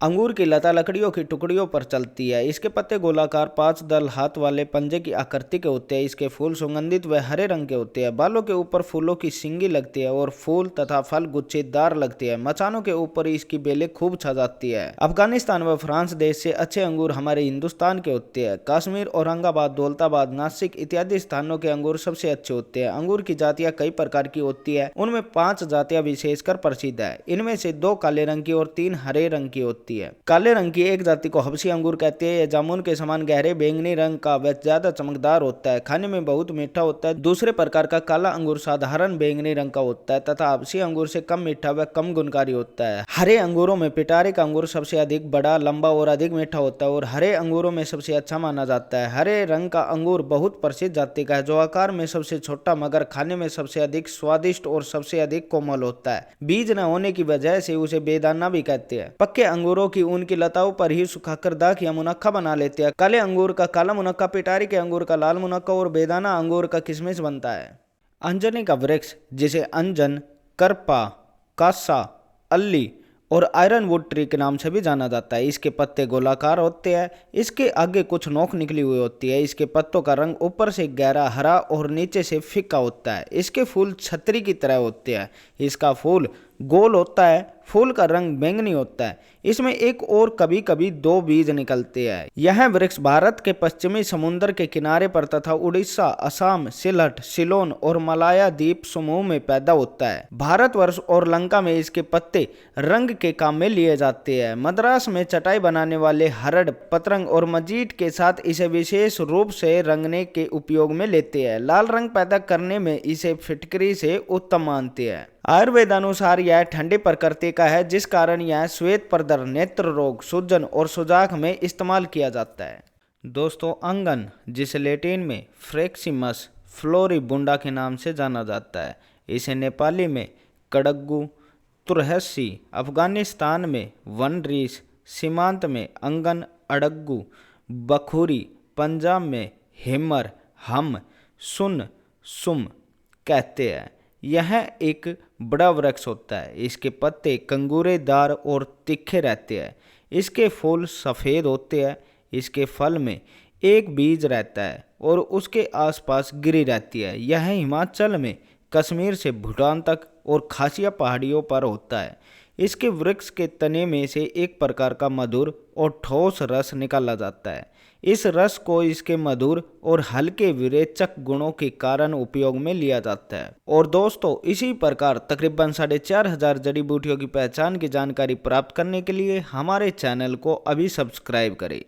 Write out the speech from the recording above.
अंगूर की लता लकड़ियों की टुकड़ियों पर चलती है। इसके पत्ते गोलाकार 5 दल हाथ वाले पंजे की आकृति के होते हैं। इसके फूल सुगंधित व हरे रंग के होते हैं। बालों के ऊपर फूलों की सिंगी लगती है और फूल तथा फल गुच्छेदार लगती है। मचानों के ऊपर इसकी बेलें खूब छा जाती है। अफगानिस्तान व फ्रांस देश से अच्छे अंगूर हमारे हिंदुस्तान के होते हैं। कश्मीर, औरंगाबाद, दौलताबाद, नासिक इत्यादि स्थानों के अंगूर सबसे अच्छे होते हैं। अंगूर की जातियां कई प्रकार की होती है। उनमें 5 जातियां विशेषकर प्रसिद्ध है। इनमें से 2 काले रंग की और 3 हरे रंग की होती है। काले रंग की एक जाति को हबसी अंगूर कहते हैं। यह जामुन के समान गहरे बैंगनी रंग का व ज्यादा चमकदार होता है। खाने में बहुत मीठा होता है। दूसरे प्रकार का काला अंगूर साधारण बैंगनी रंग का होता है तथा हबसी अंगूर से कम मीठा व कम गुणकारी होता है। हरे अंगूरों में पिटारे का अंगूर सबसे अधिक बड़ा, लंबा और अधिक मीठा होता है और हरे अंगूरों में सबसे अच्छा माना जाता है। हरे रंग का अंगूर बहुत प्रसिद्ध जाति का है जो आकार में सबसे छोटा मगर खाने में सबसे अधिक स्वादिष्ट और सबसे अधिक कोमल होता है। बीज न होने की वजह से उसे बेदाना भी कहते हैं। पक्के अंगूरों की उनकी लताओं पर ही सुखाकर दाख या मुनक्का बना लेते हैं। काले अंगूर का काला मुनक्का, पिटारी के अंगूर का लाल मुनक्का और बेदाना अंगूर का किशमिश बनता है। अंजनी का वृक्ष जिसे अंजन, करपा, कासा, अल्ली और आयरन वुड ट्री के नाम से भी जाना जाता है। इसके पत्ते गोलाकार होते हैं। इसके आगे कुछ नोक निकली हुई होती है। इसके पत्तों का रंग ऊपर से गहरा हरा और नीचे से फीका होता है। इसके फूल छतरी की तरह होते हैं। इसका फूल गोल होता है। फूल का रंग बैंगनी होता है। इसमें एक और कभी कभी 2 बीज निकलते हैं। यह वृक्ष भारत के पश्चिमी समुद्र के किनारे पर तथा उड़ीसा, असम, सिलहट, सिलोन और मलाया द्वीप समूह में पैदा होता है। भारतवर्ष और लंका में इसके पत्ते रंग के काम में लिए जाते हैं। मद्रास में चटाई बनाने वाले हरड़, पतरंग और मजीठ के साथ इसे विशेष रूप से रंगने के उपयोग में लेते हैं। लाल रंग पैदा करने में इसे फिटकरी से उत्तम मानते हैं। आयुर्वेदानुसार यह ठंडे प्रकृति का है जिस कारण यह श्वेत प्रदर, नेत्र रोग, सूजन और सुजाक में इस्तेमाल किया जाता है। दोस्तों, अंगन जिसे लैटिन में फ्रेक्सिमस फ्लोरिबुंडा के नाम से जाना जाता है। इसे नेपाली में कड़ग्गू, तुरहसी, अफगानिस्तान में वनरीस, सीमांत में अंगन, अड़ग्गू, बखूरी, पंजाब में हेमर, हम, सुन, सुम कहते हैं। यह एक बड़ा वृक्ष होता है। इसके पत्ते कंगूरेदार और तीखे रहते हैं। इसके फूल सफ़ेद होते हैं। इसके फल में एक बीज रहता है और उसके आसपास गिरी रहती है। यह हिमाचल में कश्मीर से भूटान तक और खासिया पहाड़ियों पर होता है। इसके वृक्ष के तने में से एक प्रकार का मधुर और ठोस रस निकाला जाता है। इस रस को इसके मधुर और हल्के विरेचक गुणों के कारण उपयोग में लिया जाता है। और दोस्तों, इसी प्रकार तकरीबन 4500 जड़ी बूटियों की पहचान की जानकारी प्राप्त करने के लिए हमारे चैनल को अभी सब्सक्राइब करें।